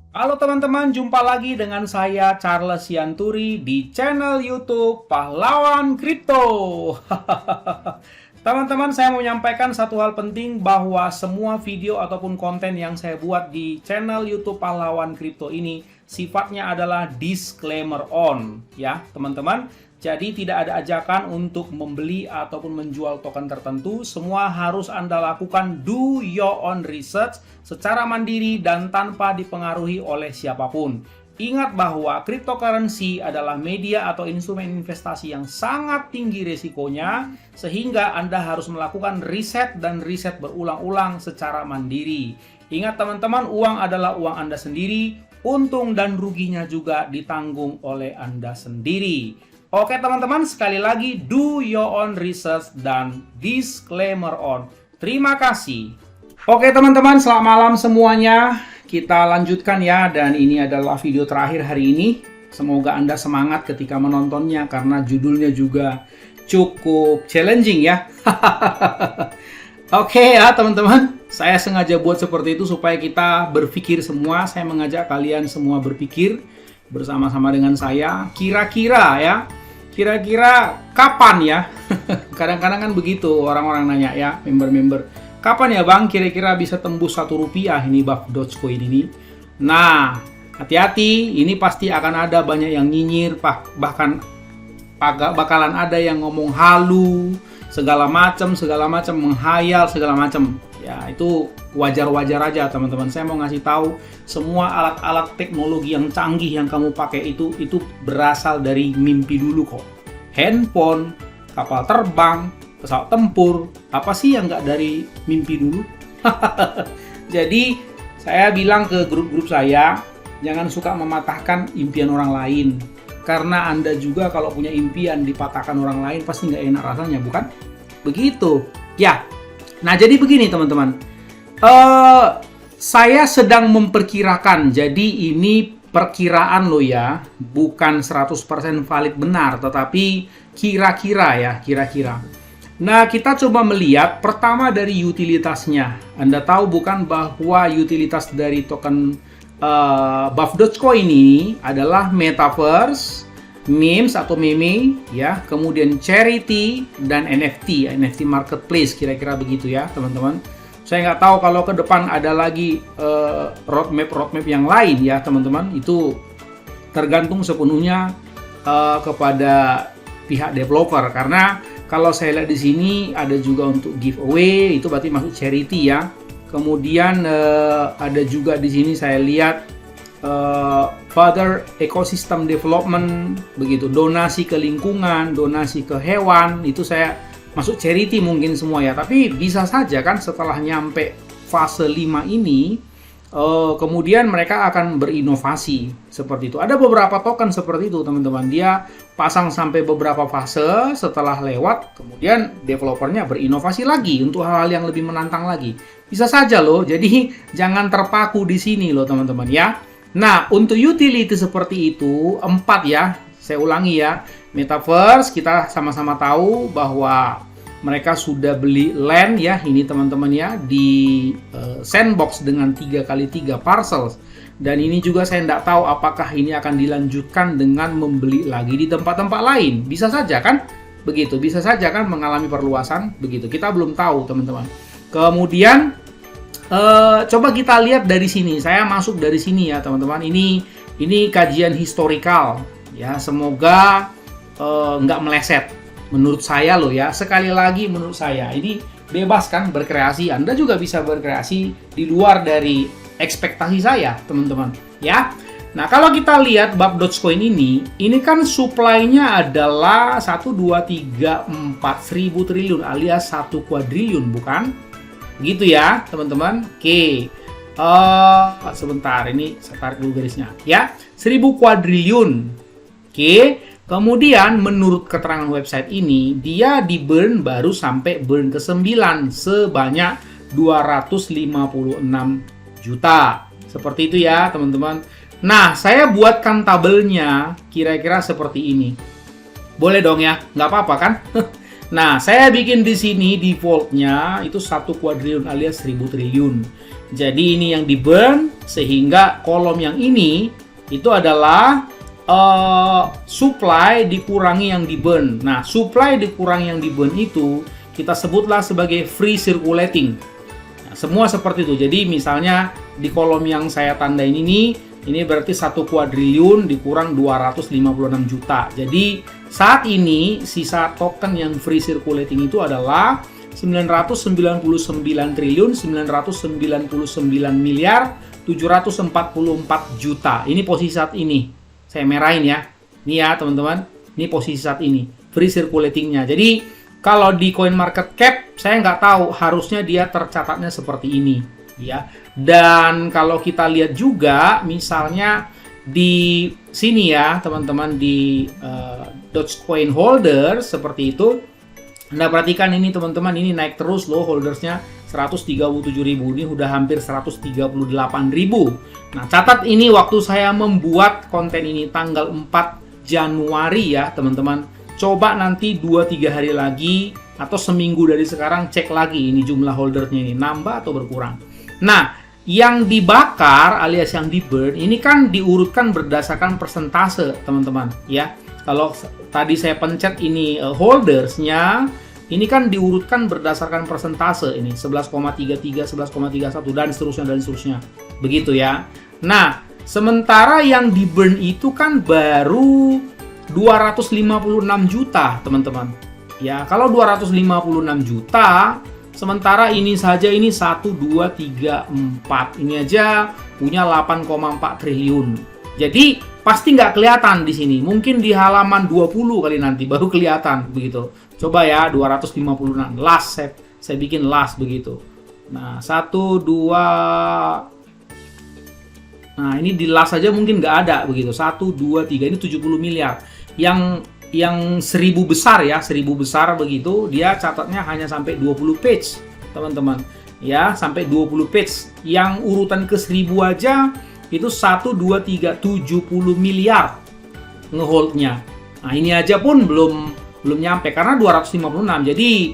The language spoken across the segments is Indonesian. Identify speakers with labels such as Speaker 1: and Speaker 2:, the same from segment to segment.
Speaker 1: Halo teman-teman, jumpa lagi dengan saya Charles Yanturi di channel YouTube Pahlawan Kripto. Teman-teman, saya mau menyampaikan satu hal penting bahwa semua video ataupun konten yang saya buat di channel YouTube Pahlawan Kripto ini sifatnya adalah disclaimer on, ya teman-teman. Jadi tidak ada ajakan untuk membeli ataupun menjual token tertentu. Semua harus Anda lakukan do your own research secara mandiri dan tanpa dipengaruhi oleh siapapun. Ingat bahwa cryptocurrency adalah media atau instrumen investasi yang sangat tinggi risikonya, sehingga Anda harus melakukan riset dan riset berulang-ulang secara mandiri. Ingat teman-teman, uang adalah uang Anda sendiri, untung dan ruginya juga ditanggung oleh Anda sendiri. Oke teman-teman, sekali lagi do your own research dan disclaimer on. Terima kasih. Oke teman-teman, selamat malam semuanya. Kita lanjutkan ya, dan ini adalah video terakhir hari ini. Semoga Anda semangat ketika menontonnya karena judulnya juga cukup challenging ya. Oke ya teman-teman, saya sengaja buat seperti itu supaya kita berpikir semua. Saya mengajak kalian semua berpikir bersama-sama dengan saya. Kira-kira kapan ya? Kadang-kadang kan begitu orang-orang nanya ya, member-member. Kapan ya bang kira-kira bisa tembus Rp1 ini buff Dogecoin ini? Nah, hati-hati, ini pasti akan ada banyak yang nyinyir, bahkan bakalan ada yang ngomong halu, segala macam, menghayal, segala macam. Ya, itu wajar-wajar aja teman-teman. Saya mau ngasih tahu semua alat-alat teknologi yang canggih yang kamu pakai itu berasal dari mimpi dulu kok. Handphone, kapal terbang, pesawat tempur, apa sih yang nggak dari mimpi dulu? Jadi saya bilang ke grup-grup saya, jangan suka mematahkan impian orang lain. Karena Anda juga kalau punya impian dipatahkan orang lain pasti nggak enak rasanya, bukan? Begitu. Ya. Nah, jadi begini teman-teman. Saya sedang memperkirakan, jadi ini perkiraan loh ya, bukan 100% valid benar, tetapi kira-kira ya, kira-kira. Nah, kita coba melihat pertama dari utilitasnya. Anda tahu bukan bahwa utilitas dari token buff Dogecoin ini adalah metaverse, memes atau meme ya, kemudian charity dan NFT marketplace, kira-kira begitu ya teman-teman. Saya nggak tahu kalau ke depan ada lagi roadmap yang lain ya teman-teman, itu tergantung sepenuhnya kepada pihak developer, karena kalau saya lihat di sini ada juga untuk giveaway, itu berarti masuk charity ya. Kemudian ada juga di sini saya lihat further ecosystem development, begitu, donasi ke lingkungan, donasi ke hewan, itu saya masuk charity mungkin semua ya. Tapi bisa saja kan setelah nyampe fase 5 ini kemudian mereka akan berinovasi seperti itu. Ada beberapa token seperti itu teman-teman, dia pasang sampai beberapa fase, setelah lewat kemudian developernya berinovasi lagi untuk hal-hal yang lebih menantang lagi. Bisa saja loh, jadi jangan terpaku di sini loh teman-teman ya. Nah, untuk utility seperti itu, 4 ya, saya ulangi ya. Metaverse, kita sama-sama tahu bahwa mereka sudah beli land ya, ini teman-teman ya, di sandbox dengan 3x3 parcels. Dan ini juga saya tidak tahu apakah ini akan dilanjutkan dengan membeli lagi di tempat-tempat lain. Bisa saja kan? Begitu, bisa saja kan mengalami perluasan, begitu. Kita belum tahu teman-teman. Kemudian coba kita lihat dari sini. Saya masuk dari sini ya teman-teman. Ini kajian historikal ya. Semoga nggak meleset. Menurut saya loh ya. Sekali lagi menurut saya ini bebas kan berkreasi. Anda juga bisa berkreasi di luar dari ekspektasi saya teman-teman ya. Nah kalau kita lihat buff Dogecoin ini kan supply-nya adalah 1, 2, 3, 4 1000 triliun alias 1 kuadriliun, bukan? Gitu ya teman-teman. Oke, sebentar, ini saya tarik dulu garisnya ya, 1000 kuadriliun. Oke, kemudian menurut keterangan website ini dia di burn baru sampai burn ke-9 sebanyak 256 juta, seperti itu ya teman-teman. Nah, saya buatkan tabelnya kira-kira seperti ini. Boleh dong ya, nggak apa-apa kan? Nah, saya bikin di sini defaultnya itu 1 kuadriliun alias 1000 triliun. Jadi ini yang di burn, sehingga kolom yang ini itu adalah supply dikurangi yang di burn. Nah, supply dikurangi yang di burn itu kita sebutlah sebagai free circulating. Nah, semua seperti itu. Jadi misalnya di kolom yang saya tandain ini berarti 1 kuadriliun dikurang 256 juta. Jadi saat ini sisa token yang free circulating itu adalah 999 triliun 999 miliar 744 juta. Ini posisi saat ini. Saya merahin ya. Ini ya teman-teman. Ini posisi saat ini. Free circulating-nya. Jadi kalau di coin market cap saya nggak tahu, harusnya dia tercatatnya seperti ini. Ya. Dan kalau kita lihat juga misalnya di sini ya teman-teman di Dogecoin holder seperti itu. Anda perhatikan ini teman-teman, ini naik terus loh holdersnya 137.000, ini udah hampir 138.000. Nah, catat ini waktu saya membuat konten ini tanggal 4 Januari ya teman-teman. Coba nanti 2-3 hari lagi atau seminggu dari sekarang cek lagi ini jumlah holdernya ini nambah atau berkurang. Nah, yang dibakar alias yang di burn ini kan diurutkan berdasarkan persentase teman-teman ya. Kalau tadi saya pencet ini holdersnya, ini kan diurutkan berdasarkan persentase ini 11,33, 11,31 dan seterusnya. Begitu ya. Nah, sementara yang di burn itu kan baru 256 juta, teman-teman. Ya, kalau 256 juta, sementara ini saja ini 1 2 3 4. Ini aja punya 8,4 triliun. Jadi pasti nggak kelihatan di sini. Mungkin di halaman 20 kali nanti baru kelihatan begitu. Coba ya 256 last saya bikin last begitu. Nah, 1 2. Nah, ini di last saja mungkin nggak ada begitu. 1 2 3 ini 70 miliar. Yang 1000 besar ya, 1000 besar begitu, dia catatnya hanya sampai 20 page, teman-teman. Ya, sampai 20 page. Yang urutan ke 1000 aja itu 1 2 3 70 miliar ngeholdnya. Nah, ini aja pun belum nyampe karena 256. Jadi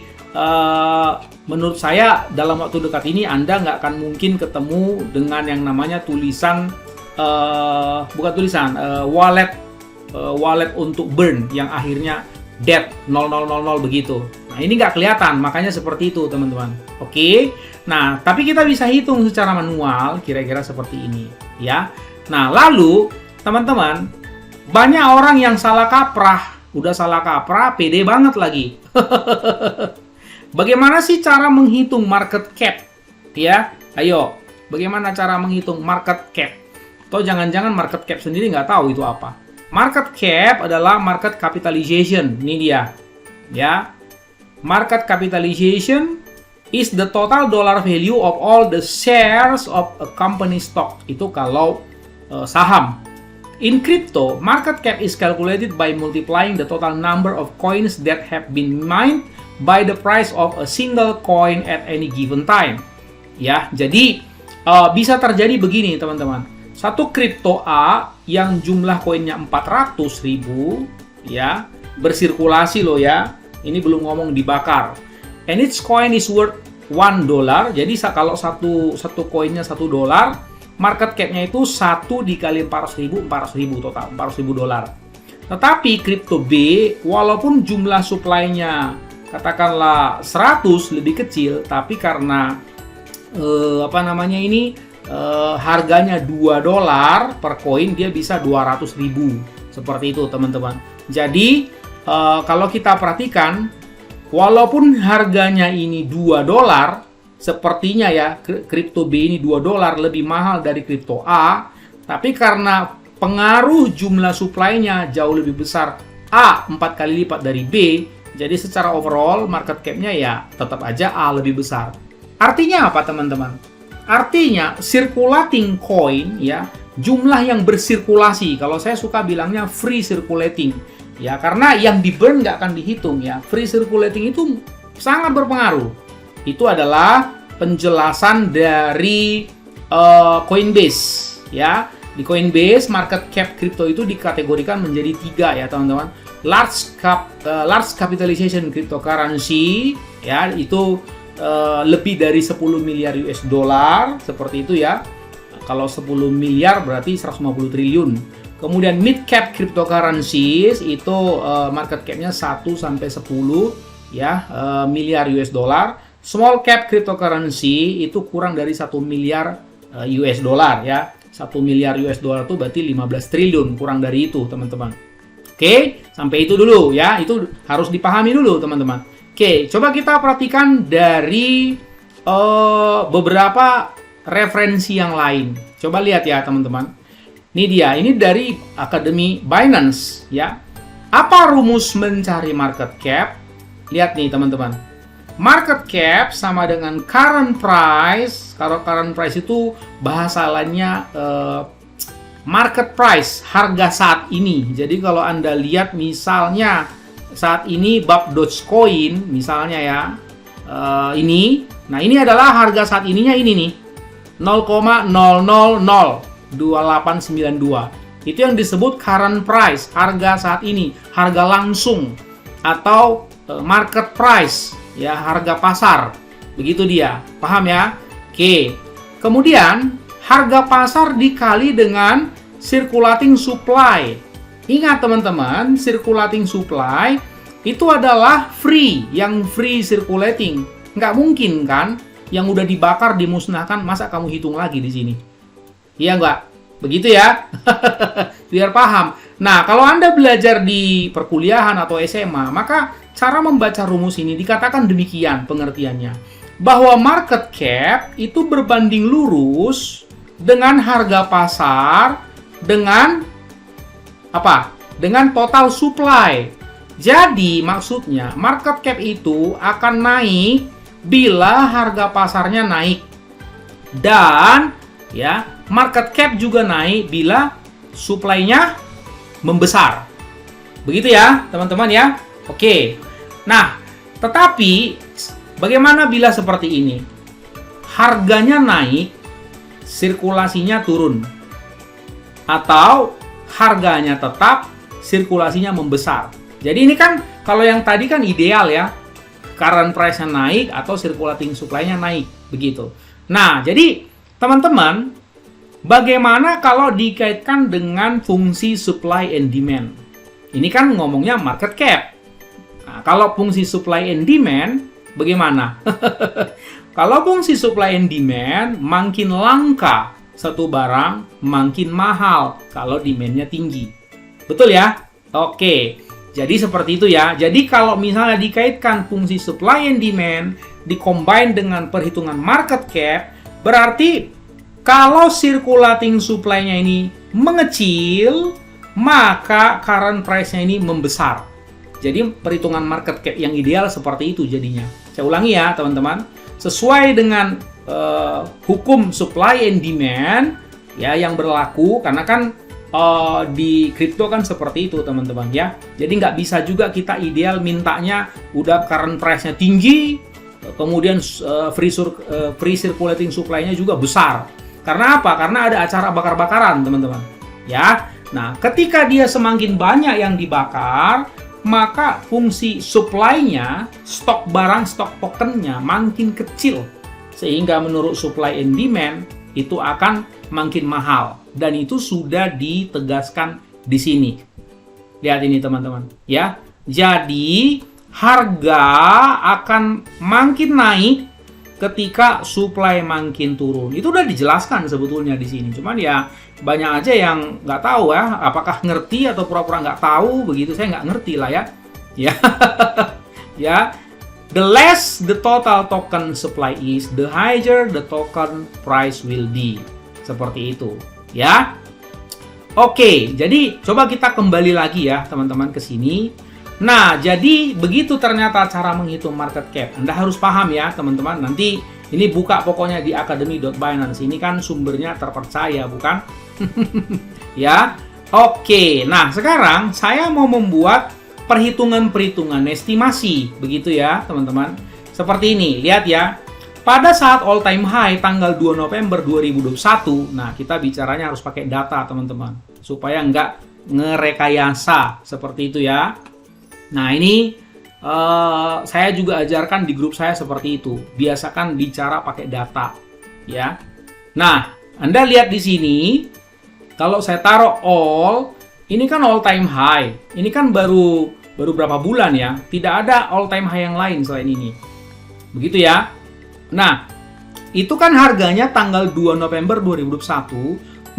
Speaker 1: menurut saya dalam waktu dekat ini Anda nggak akan mungkin ketemu dengan yang namanya tulisan bukan tulisan wallet untuk burn yang akhirnya dead 0000 begitu. Nah, ini nggak kelihatan, makanya seperti itu teman-teman. Oke. Nah, tapi kita bisa hitung secara manual kira-kira seperti ini ya. Nah, lalu teman-teman, banyak orang yang salah kaprah. Udah salah kaprah, pede banget lagi. Bagaimana sih cara menghitung market cap? Ya, ayo. Bagaimana cara menghitung market cap? Atau jangan-jangan market cap sendiri nggak tahu itu apa. Market cap adalah market capitalization. Ini dia. Ya. Market capitalization is the total dollar value of all the shares of a company stock. Itu kalau saham. In crypto, market cap is calculated by multiplying the total number of coins that have been mined by the price of a single coin at any given time. Ya, jadi bisa terjadi begini teman-teman. Satu kripto A yang jumlah koinnya 400.000 ya, bersirkulasi loh ya. Ini belum ngomong dibakar. And each coin is worth $1. Jadi kalau satu koinnya $1, market cap-nya itu 1 dikali 400.000 total, $400.000. Tetapi kripto B walaupun jumlah supply-nya katakanlah 100 lebih kecil, tapi karena harganya $2 per koin, dia bisa 200.000 seperti itu teman-teman. Jadi kalau kita perhatikan, walaupun harganya ini $2, sepertinya ya kripto B ini $2 lebih mahal dari kripto A, tapi karena pengaruh jumlah supply-nya jauh lebih besar, A 4 kali lipat dari B, jadi secara overall market cap-nya ya tetap aja A lebih besar. Artinya apa teman-teman? Artinya circulating coin ya, jumlah yang bersirkulasi, kalau saya suka bilangnya free circulating ya, karena yang di burn nggak akan dihitung ya. Free circulating itu sangat berpengaruh. Itu adalah penjelasan dari Coinbase ya. Di Coinbase market cap kripto itu dikategorikan menjadi 3 ya teman-teman. large capitalization cryptocurrency, ya, itu lebih dari 10 miliar US dollar, seperti itu ya. Kalau 10 miliar berarti 150 triliun. Kemudian mid cap cryptocurrencies itu market cap-nya 1 sampai 10 ya miliar US dollar. Small cap cryptocurrency itu kurang dari 1 miliar US dollar ya. 1 miliar US dollar itu berarti 15 triliun, kurang dari itu, teman-teman. Oke, sampai itu dulu ya. Itu harus dipahami dulu, teman-teman. Oke, coba kita perhatikan dari beberapa referensi yang lain. Coba lihat ya, teman-teman. Ini dia, ini dari Akademi Binance ya. Apa rumus mencari market cap? Lihat nih, teman-teman. Market cap sama dengan current price. Kalau current price itu bahasa lainnya market price, harga saat ini. Jadi kalau Anda lihat misalnya saat ini BAP Dogecoin misalnya ya, ini. Nah, ini adalah harga saat ininya ini nih. 0,0002892. Itu yang disebut current price, harga saat ini, harga langsung atau market price, ya, harga pasar. Begitu dia. Paham ya? Oke. Kemudian harga pasar dikali dengan circulating supply. Ingat teman-teman, circulating supply itu adalah free, yang free circulating. Nggak mungkin kan yang udah dibakar, dimusnahkan, masa kamu hitung lagi di sini? Iya nggak? Begitu ya? Biar paham. Nah, kalau Anda belajar di perkuliahan atau SMA, maka cara membaca rumus ini dikatakan demikian pengertiannya. Bahwa market cap itu berbanding lurus dengan harga pasar dengan apa? Dengan total supply. Jadi, maksudnya market cap itu akan naik bila harga pasarnya naik, dan ya market cap juga naik bila supply-nya membesar. Begitu ya, teman-teman ya. Oke. Nah, tetapi bagaimana bila seperti ini? Harganya naik, sirkulasinya turun. Atau harganya tetap, sirkulasinya membesar. Jadi ini kan kalau yang tadi kan ideal ya. Current price-nya naik atau circulating supply-nya naik, begitu. Nah, jadi teman-teman, bagaimana kalau dikaitkan dengan fungsi supply and demand? Ini kan ngomongnya market cap. Nah, kalau fungsi supply and demand, bagaimana? Kalau fungsi supply and demand, makin langka satu barang, makin mahal kalau demand-nya tinggi. Betul ya? Oke. Jadi seperti itu ya. Jadi kalau misalnya dikaitkan fungsi supply and demand, dikombine dengan perhitungan market cap, berarti kalau circulating supply-nya ini mengecil, maka current price-nya ini membesar. Jadi perhitungan market cap yang ideal seperti itu jadinya. Saya ulangi ya, teman-teman. Sesuai dengan hukum supply and demand ya yang berlaku, karena kan di kripto kan seperti itu, teman-teman ya. Jadi nggak bisa juga kita ideal mintanya udah current price-nya tinggi, kemudian free circulating supply-nya juga besar. Karena apa? Karena ada acara bakar-bakaran, teman-teman. Ya. Nah, ketika dia semakin banyak yang dibakar, maka fungsi supply-nya, stok barang, stok token-nya makin kecil. Sehingga menurut supply and demand itu akan makin mahal. Dan itu sudah ditegaskan di sini. Lihat ini teman-teman, ya. Jadi harga akan makin naik ketika supply makin turun. Itu udah dijelaskan sebetulnya di sini. Cuman ya banyak aja yang nggak tahu ya. Apakah ngerti atau pura-pura nggak tahu begitu? Saya nggak ngerti lah ya. Ya, ya. The less the total token supply is, the higher the token price will be. Seperti itu. Ya, oke. Jadi coba kita kembali lagi ya teman-teman ke sini. Nah, jadi begitu ternyata cara menghitung market cap. Anda harus paham ya teman-teman. Nanti ini buka pokoknya di academy.binance. Ini kan sumbernya terpercaya, bukan? Ya, oke. Nah, sekarang saya mau membuat perhitungan-perhitungan estimasi, begitu ya teman-teman. Seperti ini, lihat ya. Pada saat all time high tanggal 2 November 2021, nah kita bicaranya harus pakai data teman-teman, supaya nggak ngerekayasa, seperti itu ya. Nah, ini saya juga ajarkan di grup saya seperti itu. Biasakan bicara pakai data, ya. Nah, Anda lihat di sini, kalau saya taruh all, ini kan all time high. Ini kan baru berapa bulan ya. Tidak ada all time high yang lain selain ini. Begitu ya. Nah, itu kan harganya tanggal 2 November 2021,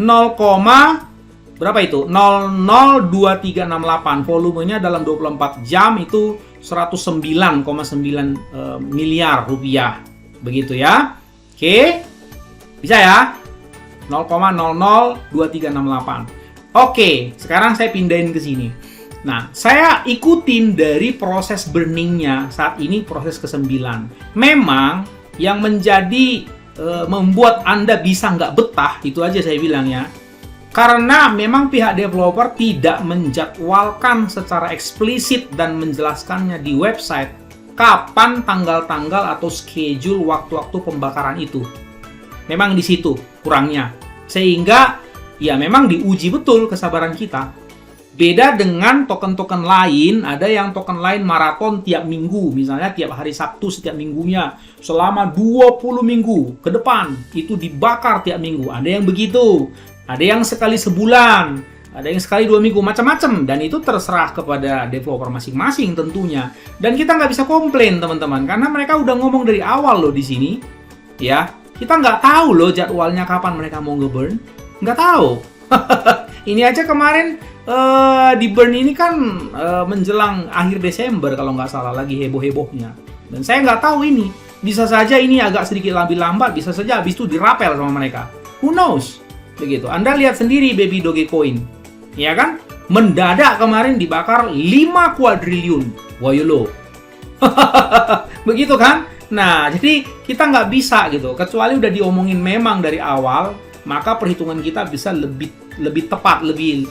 Speaker 1: berapa itu? 002368. Volumenya dalam 24 jam itu 109,9 miliar rupiah. Begitu ya. Oke. Bisa ya? 0,002368. Oke, sekarang saya pindahin ke sini. Nah, saya ikutin dari proses burningnya. Saat ini proses ke-9. Memang yang menjadi membuat Anda bisa nggak betah, itu aja saya bilang ya. Karena memang pihak developer tidak menjadwalkan secara eksplisit dan menjelaskannya di website kapan tanggal-tanggal atau schedule waktu-waktu pembakaran itu. Memang di situ kurangnya. Sehingga ya memang diuji betul kesabaran kita. Beda dengan token-token lain, ada yang token lain maraton tiap minggu, misalnya tiap hari Sabtu setiap minggunya, selama 20 minggu ke depan, itu dibakar tiap minggu. Ada yang begitu. Ada yang sekali sebulan, ada yang sekali 2 minggu, macam-macam. Dan itu terserah kepada developer masing-masing tentunya. Dan kita nggak bisa komplain teman-teman, karena mereka udah ngomong dari awal loh di sini. Ya, kita nggak tahu loh jadwalnya kapan mereka mau nge-burn. Nggak tahu. Ini aja kemarin di burn ini kan menjelang akhir Desember kalau nggak salah, lagi heboh-hebohnya. Dan saya nggak tahu ini. Bisa saja ini agak sedikit lebih lambat, bisa saja habis itu dirapel sama mereka. Who knows? Begitu. Anda lihat sendiri baby Dogecoin. Ya kan? Mendadak kemarin dibakar 5 kuadriliun. Woyolo. Begitu kan? Nah, jadi kita nggak bisa gitu. Kecuali udah diomongin memang dari awal, maka perhitungan kita bisa lebih tepat, lebih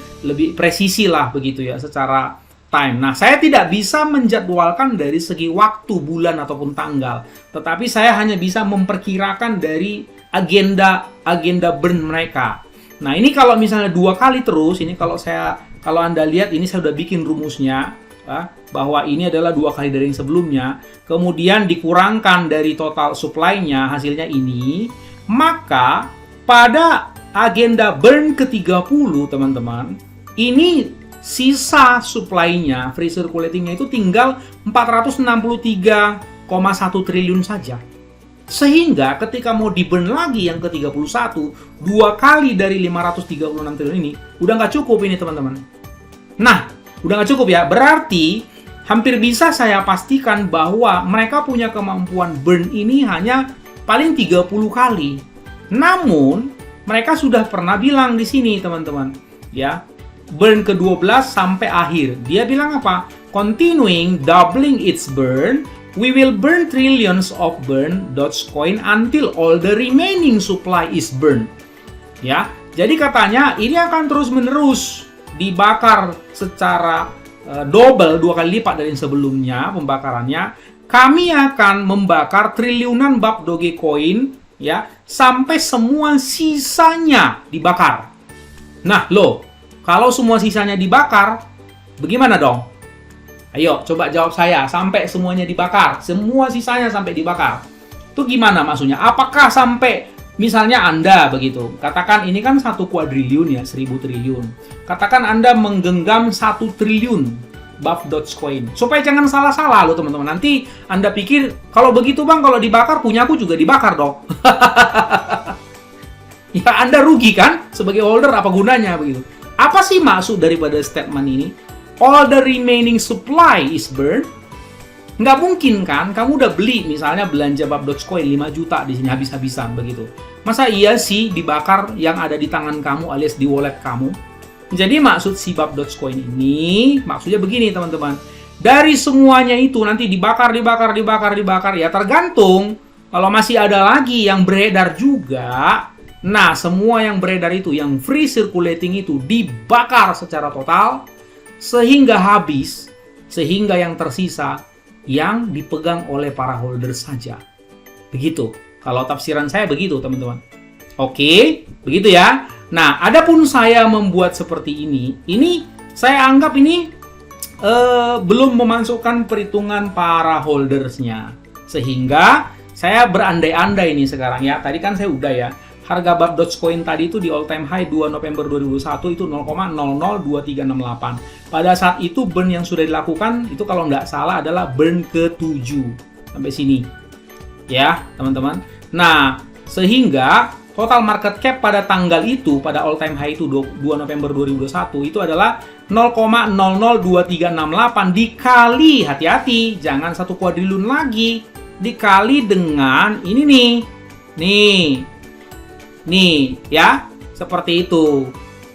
Speaker 1: presisi lah begitu ya secara time. Nah, saya tidak bisa menjadwalkan dari segi waktu, bulan ataupun tanggal. Tetapi saya hanya bisa memperkirakan dari agenda burn mereka. Nah, ini kalau misalnya 2 kali terus, ini kalau Anda lihat ini saya sudah bikin rumusnya bahwa ini adalah 2 kali dari yang sebelumnya, kemudian dikurangkan dari total supply-nya, hasilnya ini, maka pada agenda burn ke-30 teman-teman, ini sisa supply-nya, free circulating-nya itu tinggal 463,1 triliun saja. Sehingga ketika mau di-burn lagi yang ke-31, 2 kali dari 536 triliun ini, udah nggak cukup ini teman-teman. Nah, udah nggak cukup ya. Berarti hampir bisa saya pastikan bahwa mereka punya kemampuan burn ini hanya paling 30 kali. Namun, mereka sudah pernah bilang di sini teman-teman, ya, burn ke-12 sampai akhir. Dia bilang apa? Continuing doubling its burn, we will burn trillions of burn Dogecoin until all the remaining supply is burned. Ya, jadi katanya ini akan terus-menerus dibakar secara double, 2 kali lipat dari sebelumnya pembakarannya. Kami akan membakar triliunan bab Dogecoin ya sampai semua sisanya dibakar. Nah, loh, kalau semua sisanya dibakar, bagaimana dong? Ayo, coba jawab saya. Sampai semuanya dibakar. Semua sisanya sampai dibakar. Itu gimana maksudnya? Apakah sampai, misalnya Anda begitu. Katakan ini kan 1 kuadriliun ya, 1000 triliun. Katakan Anda menggenggam 1 triliun buff Dogecoin. Supaya jangan salah-salah loh teman-teman. Nanti Anda pikir, kalau begitu bang, kalau dibakar, punyaku juga dibakar dong. Ya Anda rugi kan? Sebagai holder apa gunanya begitu? Apa sih maksud daripada statement ini? All the remaining supply is burned. Nggak mungkin kan, kamu udah beli, misalnya belanja bab Dogecoin 5 juta di sini habis-habisan begitu. Masa iya sih dibakar yang ada di tangan kamu alias di wallet kamu? Jadi maksud si bab Dogecoin ini, maksudnya begini teman-teman. Dari semuanya itu nanti dibakar, ya tergantung. Kalau masih ada lagi yang beredar juga, nah semua yang beredar itu, yang free circulating itu dibakar secara total, sehingga habis, sehingga yang tersisa yang dipegang oleh para holder saja. Begitu. Kalau tafsiran saya begitu, teman-teman. Oke, begitu ya. Nah, adapun saya membuat seperti ini saya anggap ini belum memasukkan perhitungan para holdersnya. Sehingga saya berandai-andai nih sekarang ya. Tadi kan saya udah ya. Harga BAP Dogecoin tadi itu di all time high 2 November 2021 itu 0,002368. Pada saat itu burn yang sudah dilakukan itu kalau nggak salah adalah burn ke-7 sampai sini. Ya, teman-teman. Nah, sehingga total market cap pada tanggal itu, pada all time high itu 2 November 2021 itu adalah 0,002368 dikali, hati-hati, jangan 1 kuadrilun lagi, dikali dengan ini nih, ya, seperti itu,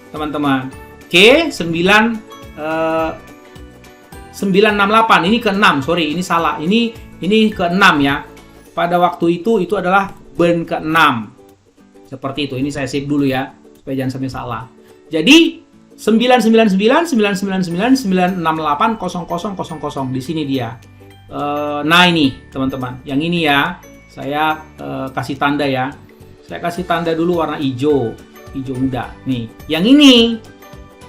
Speaker 1: teman-teman. Oke, 968, ini ke-6, sorry, ini salah, ini ke-6 ya. Pada waktu itu adalah burn ke-6. Seperti itu. Ini saya save dulu ya, supaya jangan sampai salah. Jadi 99996890000 di sini dia. Nah ini teman-teman, yang ini ya, saya kasih tanda ya. Saya kasih tanda dulu warna hijau muda. Nih, yang ini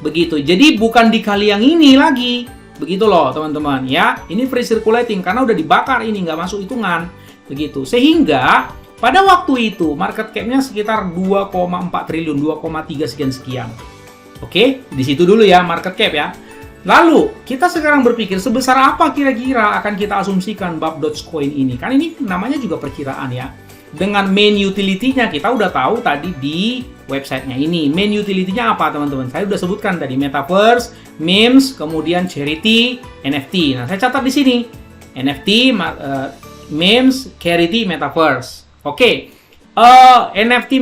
Speaker 1: begitu. Jadi bukan dikali yang ini lagi, begitu loh teman-teman ya. Ini free circulating karena udah dibakar, ini nggak masuk hitungan, begitu. Sehingga pada waktu itu market cap-nya sekitar 2,4 triliun, 2,3 sekian. Oke, di situ dulu ya market cap ya. Lalu kita sekarang berpikir sebesar apa kira-kira akan kita asumsikan BAP Dogecoin ini. Kan ini namanya juga perkiraan ya. Dengan main utility-nya kita udah tahu tadi di websitenya ini. Main utility-nya apa teman-teman? Saya udah sebutkan tadi metaverse, memes, kemudian charity, NFT. Nah saya catat di sini NFT, memes, charity, metaverse. Oke, NFT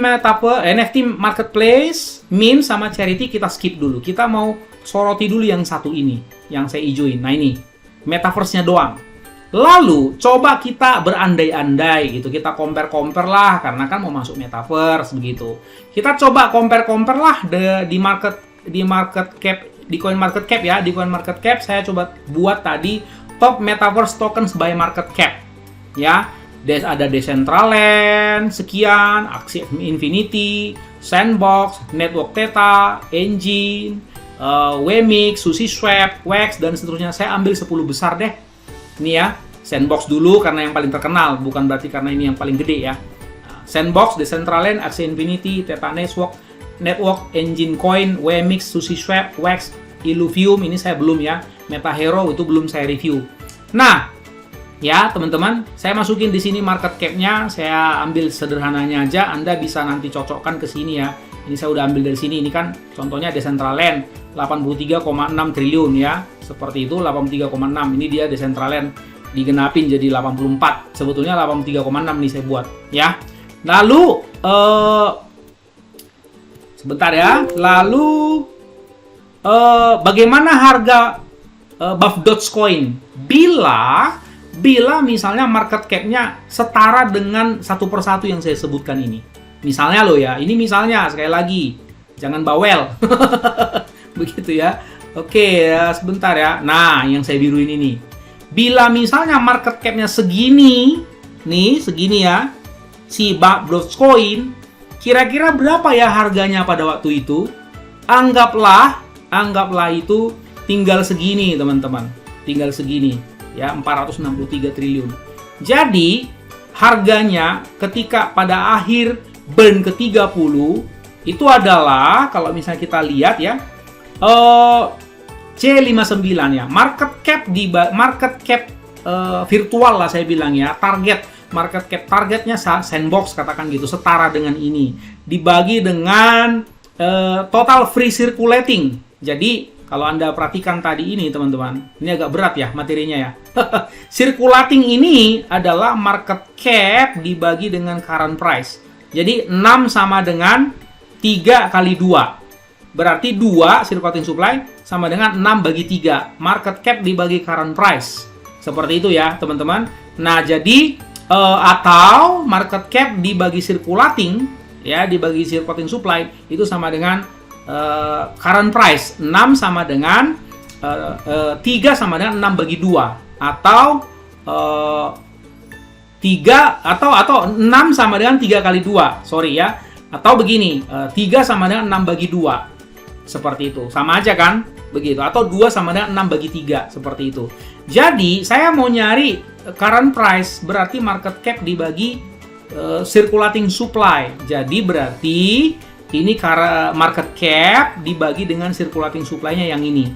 Speaker 1: marketplace, meme sama charity kita skip dulu. Kita mau soroti dulu yang satu ini, yang saya hijauin. Nah ini metaverse-nya doang. Lalu coba kita berandai-andai gitu, kita compare lah karena kan mau masuk metaverse begitu. Kita coba compare lah di market cap, di coin market cap ya, di coin market cap saya coba buat tadi top metaverse tokens by market cap ya. Ada Decentraland sekian, Axie Infinity, Sandbox, Network Theta, Engine, Wemix, SushiSwap, Wax dan seterusnya. Saya ambil 10 besar deh. Ini ya, Sandbox dulu karena yang paling terkenal, bukan berarti karena ini yang paling gede ya. Sandbox, Decentraland, Axie Infinity, Theta Network, Engine Coin, Wemix, SushiSwap, Wax, Illuvium, ini saya belum ya. MetaHero itu belum saya review. Nah, ya teman-teman, saya masukin di sini market cap-nya, saya ambil sederhananya aja, Anda bisa nanti cocokkan ke sini ya. Ini saya udah ambil dari sini, ini kan contohnya Decentraland 83,6 triliun ya. Seperti itu 83,6. Ini dia Decentraland digenapin jadi 84. Sebetulnya 83,6 nih saya buat ya. Lalu sebentar ya. Lalu bagaimana harga BAP Dogecoin bila misalnya market cap-nya setara dengan satu persatu yang saya sebutkan ini. Misalnya loh ya, ini misalnya sekali lagi, jangan bawel. Begitu ya. Oke, ya, sebentar ya. Nah, yang saya biru ini nih. Bila misalnya market cap-nya segini ya, si BAP Dogecoin, kira-kira berapa ya harganya pada waktu itu? Anggaplah itu tinggal segini, teman-teman. Tinggal segini, ya, 463 triliun. Jadi, harganya ketika pada akhir burn ke-30 itu adalah, kalau misalnya kita lihat ya, C59 ya, market cap virtual lah saya bilang ya, targetnya Sandbox katakan gitu, setara dengan ini, dibagi dengan total free circulating. Jadi kalau Anda perhatikan tadi ini teman-teman, ini agak berat ya materinya ya. Circulating ini adalah market cap dibagi dengan current price. Jadi 6 sama dengan 3 kali 2. Berarti 2 circulating supply sama dengan 6 bagi 3. Market cap dibagi current price. Seperti itu ya teman-teman. Nah jadi atau market cap dibagi circulating ya, dibagi circulating supply itu sama dengan current price. 6 sama dengan 3 sama dengan 6 bagi 2. Atau 3 atau 6 sama dengan 3 kali 2. Sorry ya. Atau begini, 3 sama dengan 6 bagi 2. Seperti itu. Sama aja kan? begitu, atau 2 sama dengan 6 bagi 3, seperti itu. Jadi saya mau nyari current price, berarti market cap dibagi circulating supply. Jadi berarti ini market cap dibagi dengan circulating supply-nya yang ini,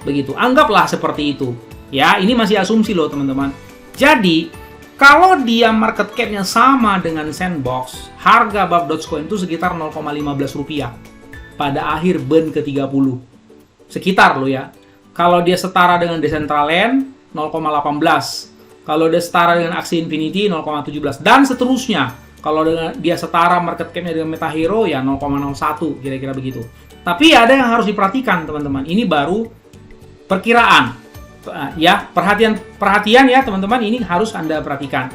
Speaker 1: begitu. Anggaplah seperti itu, ya. Ini masih asumsi loh teman-teman. Jadi kalau dia market cap-nya sama dengan Sandbox, harga BAP Dogecoin itu sekitar 0,15 rupiah pada akhir burn ke-30. Sekitar loh ya. Kalau dia setara dengan Decentraland, 0,18. Kalau dia setara dengan Axie Infinity, 0,17. Dan seterusnya. Kalau dia setara market cap-nya dengan MetaHero, ya 0,01. Kira-kira begitu. Tapi ada yang harus diperhatikan, teman-teman. Ini baru perkiraan. Ya, perhatian ya, teman-teman. Ini harus Anda perhatikan.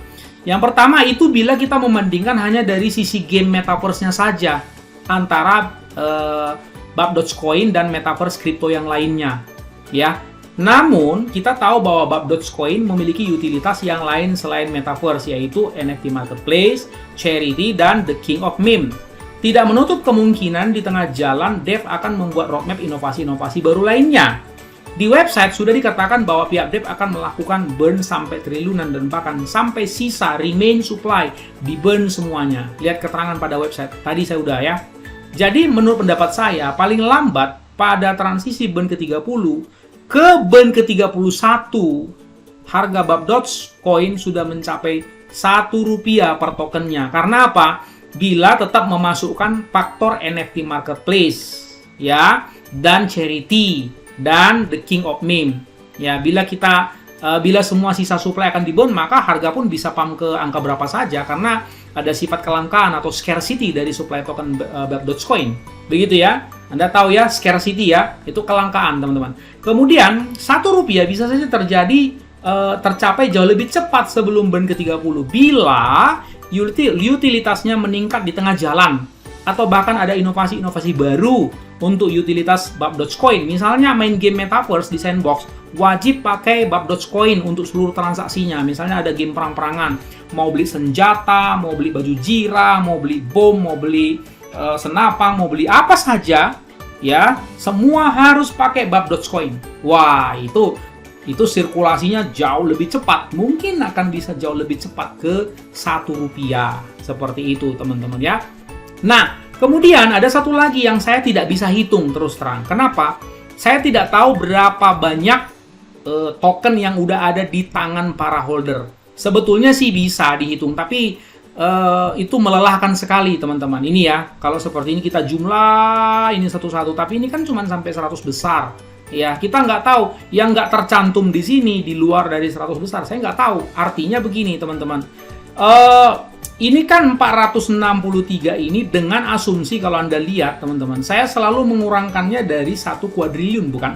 Speaker 1: Yang pertama itu bila kita membandingkan hanya dari sisi game Metaverse-nya saja. Antara BAP Dogecoin dan Metaverse kripto yang lainnya, ya. Namun kita tahu bahwa BAP Dogecoin memiliki utilitas yang lain selain Metaverse, yaitu NFT Marketplace, Charity, dan The King of Meme. Tidak menutup kemungkinan di tengah jalan Dev akan membuat roadmap inovasi-inovasi baru lainnya. Di website sudah dikatakan bahwa pihak Dev akan melakukan burn sampai triliunan dan bahkan sampai sisa remain supply di burn semuanya. Lihat keterangan pada website. Tadi saya udah ya. Jadi menurut pendapat saya, paling lambat pada transisi burn ke-30 ke burn ke-31, harga BAP Dogecoin sudah mencapai Rp1 per tokennya. Karena apa? Bila tetap memasukkan faktor NFT Marketplace, ya, dan Charity, dan The King of Meme. Ya, bila semua sisa supply akan di-burn, maka harga pun bisa pump ke angka berapa saja, karena ada sifat kelangkaan atau scarcity dari supply token BAP Dogecoin. Begitu ya. Anda tahu ya, scarcity ya, itu kelangkaan, teman-teman. Kemudian, Rp1 bisa saja tercapai jauh lebih cepat sebelum burn ke-30 bila utilitasnya meningkat di tengah jalan, atau bahkan ada inovasi-inovasi baru untuk utilitas BAP Dogecoin. Misalnya main game Metaverse di Sandbox, wajib pakai BAP Dogecoin untuk seluruh transaksinya. Misalnya ada game perang-perangan, mau beli senjata, mau beli baju Jira, mau beli bom, mau beli senapang, mau beli apa saja, ya, semua harus pakai BAP Dogecoin. Wah, itu sirkulasinya jauh lebih cepat. Mungkin akan bisa jauh lebih cepat ke Rp1. Seperti itu, teman-teman ya. Nah, kemudian ada satu lagi yang saya tidak bisa hitung terus terang. Kenapa? Saya tidak tahu berapa banyak token yang udah ada di tangan para holder. Sebetulnya sih bisa dihitung, tapi itu melelahkan sekali, teman-teman. Ini ya, kalau seperti ini kita jumlah ini satu-satu, tapi ini kan cuma sampai 100 besar. Ya, kita nggak tahu yang nggak tercantum di sini di luar dari 100 besar. Saya nggak tahu. Artinya begini, teman-teman. Ini kan 463 ini dengan asumsi, kalau Anda lihat, teman-teman, saya selalu mengurangkannya dari 1 kuadriliun, bukan?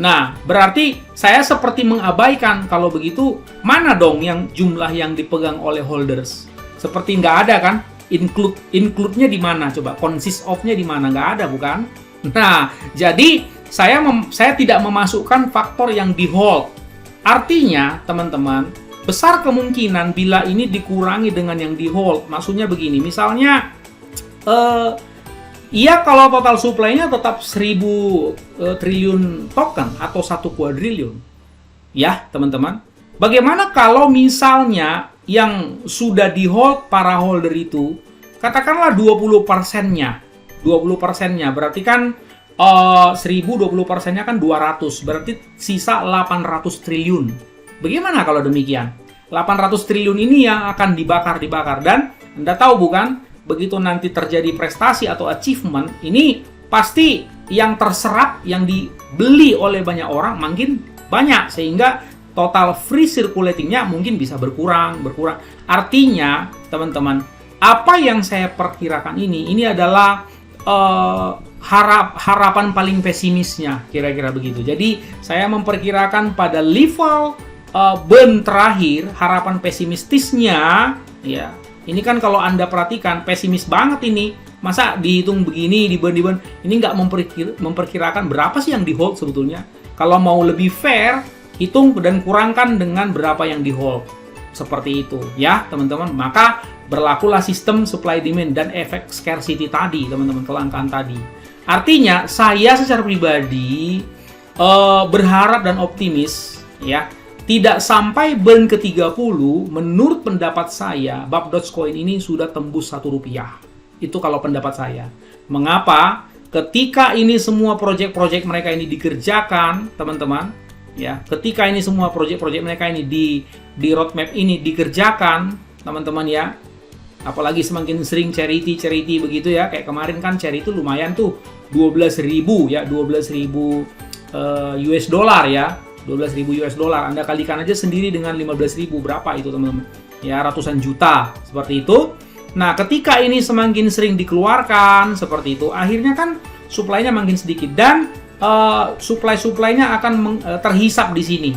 Speaker 1: Nah, berarti saya seperti mengabaikan. Kalau begitu, mana dong yang jumlah yang dipegang oleh holders? Seperti nggak ada kan? Include-nya di mana? Coba, consist of-nya di mana? Nggak ada, bukan? Nah, jadi saya tidak memasukkan faktor yang di hold. Artinya, teman-teman, besar kemungkinan bila ini dikurangi dengan yang di hold. Maksudnya begini, misalnya, iya kalau total supply-nya tetap 1000 triliun token atau 1 kuadriliun. Ya, teman-teman. Bagaimana kalau misalnya yang sudah di hold para holder itu, katakanlah 20%-nya. 20%-nya berarti kan 1000, 20%-nya kan 200. Berarti sisa 800 triliun. Bagaimana kalau demikian? 800 triliun ini yang akan dibakar. Dan Anda tahu bukan, begitu nanti terjadi prestasi atau achievement, ini pasti yang terserap, yang dibeli oleh banyak orang makin banyak, sehingga total free circulating-nya mungkin bisa berkurang. Artinya, teman-teman, apa yang saya perkirakan ini adalah harapan paling pesimisnya, kira-kira begitu. Jadi, saya memperkirakan pada level burn terakhir, harapan pesimistisnya, ya, ini kan kalau Anda perhatikan, pesimis banget ini. Masa dihitung begini, di burn, ini nggak memperkirakan berapa sih yang di hold sebetulnya. Kalau mau lebih fair, hitung dan kurangkan dengan berapa yang di hold. Seperti itu, ya, teman-teman. Maka berlakulah sistem supply demand dan efek scarcity tadi, teman-teman, kelangkaan tadi. Artinya, saya secara pribadi berharap dan optimis ya, tidak sampai burn ke 30, menurut pendapat saya Bab Dogecoin ini sudah tembus Rp1. Itu kalau pendapat saya. Mengapa? Ketika ini semua proyek-proyek mereka ini dikerjakan, teman-teman, ya, ketika ini semua proyek-proyek mereka ini di roadmap ini dikerjakan, teman-teman ya, apalagi semakin sering charity begitu ya, kayak kemarin kan charity lumayan tuh 12.000 ya, 12.000 US dollar ya, 12.000 US dollar. Anda kalikan aja sendiri dengan 15.000, berapa itu teman-teman? Ya, ratusan juta seperti itu. Nah, ketika ini semakin sering dikeluarkan seperti itu, akhirnya kan supply-nya makin sedikit dan supply-supply-nya akan terhisap di sini.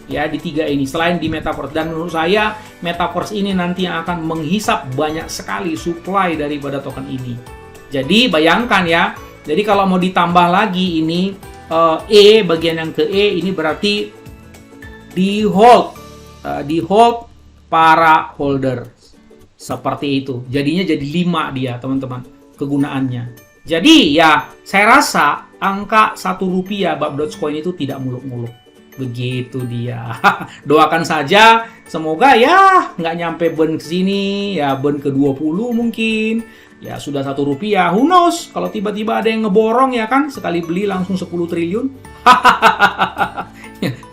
Speaker 1: Ya, di 3 ini selain di Metaverse, dan menurut saya Metaverse ini nanti yang akan menghisap banyak sekali supply daripada token ini. Jadi bayangkan ya, jadi kalau mau ditambah lagi ini bagian yang ke E ini berarti di hold para holder. Seperti itu. Jadinya jadi 5 dia, teman-teman, kegunaannya. Jadi ya, saya rasa angka Rp1 Bab Dogecoin itu tidak muluk-muluk. Begitu dia. Doakan saja, semoga ya nggak nyampe burn ke sini, ya burn ke 20 mungkin. Ya sudah Rp1. Who knows? Kalau tiba-tiba ada yang ngeborong ya kan, sekali beli langsung 10 triliun.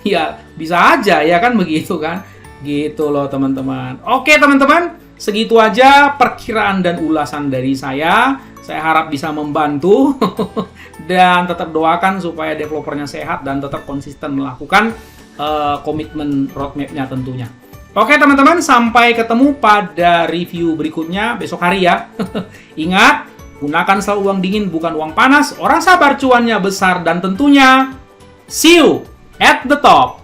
Speaker 1: Ya bisa aja ya kan, begitu kan. Gitu loh teman-teman. Oke teman-teman, segitu aja perkiraan dan ulasan dari saya. Saya harap bisa membantu dan tetap doakan supaya developernya sehat dan tetap konsisten melakukan komitmen roadmap-nya tentunya. Oke teman-teman, sampai ketemu pada review berikutnya besok hari ya. Ingat, gunakan selalu uang dingin bukan uang panas. Orang sabar cuannya besar, dan tentunya see you at the top.